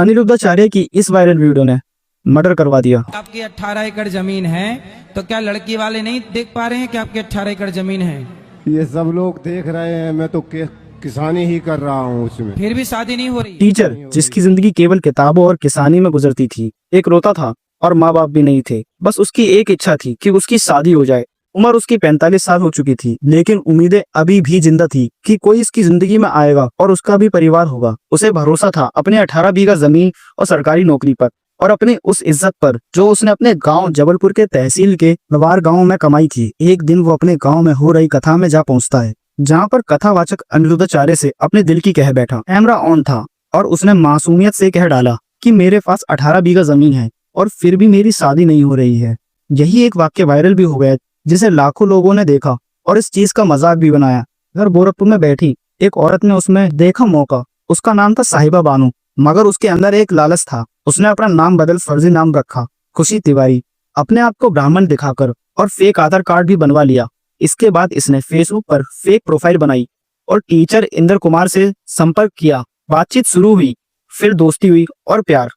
अनिरुद्धाचार्य की इस viral video ने मर्डर करवा दिया। आपकी 18 एकड़ जमीन है तो क्या लड़की वाले नहीं देख पा रहे हैं कि आपकी 18 एकड़ जमीन है? ये सब लोग देख रहे हैं, मैं तो किसानी ही कर रहा हूँ उसमें। फिर भी शादी नहीं हो रही? टीचर जिसकी जिंदगी केवल किताबों और किसानी में गुजरती थी, एक रोता था और माँ बाप भी नहीं थे। बस उसकी एक इच्छा थी कि उसकी शादी हो जाए। उम्र उसकी 45 साल हो चुकी थी, लेकिन उम्मीदें अभी भी जिंदा थी कि कोई इसकी जिंदगी में आएगा और उसका भी परिवार होगा। उसे भरोसा था अपने 18 बीघा जमीन और सरकारी नौकरी पर और अपने उस इज्जत पर जो उसने अपने गांव जबलपुर के तहसील के नवार गांव में कमाई थी। एक दिन वो अपने गांव में हो रही कथा में जा पहुंचता है, जहां पर कथावाचक अनिरुद्धाचार्य से अपने दिल की कह बैठा। कैमरा ऑन था और उसने मासूमियत से कह डाला कि मेरे पास 18 बीघा जमीन है और फिर भी मेरी शादी नहीं हो रही है। यही एक वाक्य वायरल भी हो गया, जिसे लाखों लोगों ने देखा और इस चीज का मजाक भी बनाया। घर गोरखपुर में बैठी एक औरत ने उसमें देखा मौका। उसका नाम था साहिबा बानो, मगर उसके अंदर एक लालच था। उसने अपना नाम बदल फर्जी नाम रखा, खुशी तिवारी, अपने आप को ब्राह्मण दिखाकर और फेक आधार कार्ड भी बनवा लिया। इसके बाद इसने फेसबुक पर फेक प्रोफाइल बनाई और टीचर इंद्र कुमार से संपर्क किया। बातचीत शुरू हुई, फिर दोस्ती हुई और प्यार।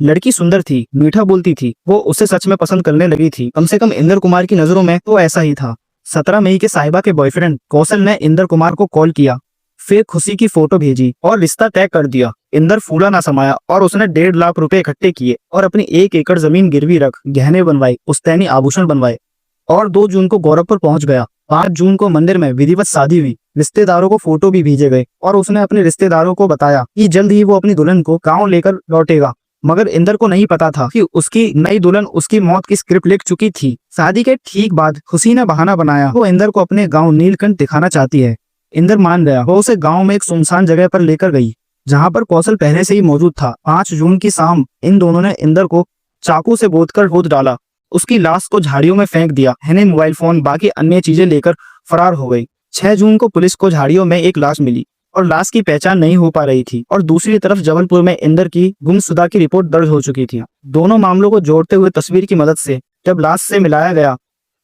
लड़की सुंदर थी, मीठा बोलती थी, वो उसे सच में पसंद करने लगी थी। कम से कम इंद्र कुमार की नजरों में तो ऐसा ही था। 17 मई के साहिबा के बॉयफ्रेंड कौशल ने इंद्र कुमार को कॉल किया, फिर खुशी की फोटो भेजी और रिश्ता तय कर दिया। इंद्र फूला ना समाया और उसने 1.5 लाख रुपए इकट्ठे किए और अपनी 1 एकड़ जमीन गिरवी रख गहने बनवाए, पुश्तैनी आभूषण बनवाए और 2 जून को गोरखपुर पहुंच गया। 5 जून को मंदिर में विधिवत शादी हुई। रिश्तेदारों को फोटो भी भेजे गए और उसने अपने रिश्तेदारों को बताया कि जल्द ही वो अपनी दुल्हन को गाँव लेकर लौटेगा। मगर इंद्र को नहीं पता था कि उसकी नई दुल्हन उसकी मौत की स्क्रिप्ट लिख चुकी थी। शादी के ठीक बाद खुशी ने बहाना बनाया वो इंद्र को अपने गांव नीलकंठ दिखाना चाहती है। इंद्र मान गया। वो उसे गांव में एक सुनसान जगह पर लेकर गई, जहां पर कौशल पहले से ही मौजूद था। 5 जून की शाम इन दोनों ने इंद्र को चाकू से गोदकर गोद डाला, उसकी लाश को झाड़ियों में फेंक दिया। हैने मोबाइल फोन बाकी अन्य चीजें लेकर फरार हो गई। 6 जून को पुलिस को झाड़ियों में एक लाश मिली और लाश की पहचान नहीं हो पा रही थी और दूसरी तरफ जबलपुर में इंद्र की गुमशुदा की रिपोर्ट दर्ज हो चुकी थी। दोनों मामलों को जोड़ते हुए तस्वीर की मदद से जब लाश से मिलाया गया,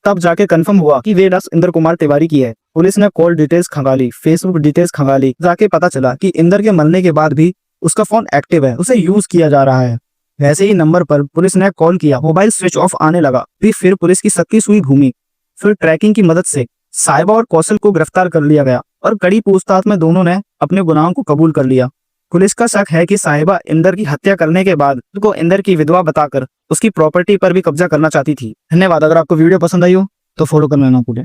तब जाके कंफर्म हुआ कि वे लाश इंद्र कुमार तिवारी की है। पुलिस ने कॉल डिटेल्स खंगाली, फेसबुक डिटेल्स खंगाली, जाके पता चला कि इंद्र के मरने के बाद भी उसका फोन एक्टिव है, उसे यूज किया जा रहा है। वैसे ही नंबर पर पुलिस ने कॉल किया, मोबाइल स्विच ऑफ आने लगा। फिर पुलिस की सख्ती सुई घूमी। फिर ट्रैकिंग की मदद से साहिबा और कौशल को गिरफ्तार कर लिया गया और कड़ी पूछताछ में दोनों ने अपने गुनाहों को कबूल कर लिया। पुलिस का शक है कि साहिबा इंद्र की हत्या करने के बाद उसको इंद्र की विधवा बताकर उसकी प्रॉपर्टी पर भी कब्जा करना चाहती थी। धन्यवाद। अगर आपको वीडियो पसंद आई हो तो फॉलो करना ना भूलें।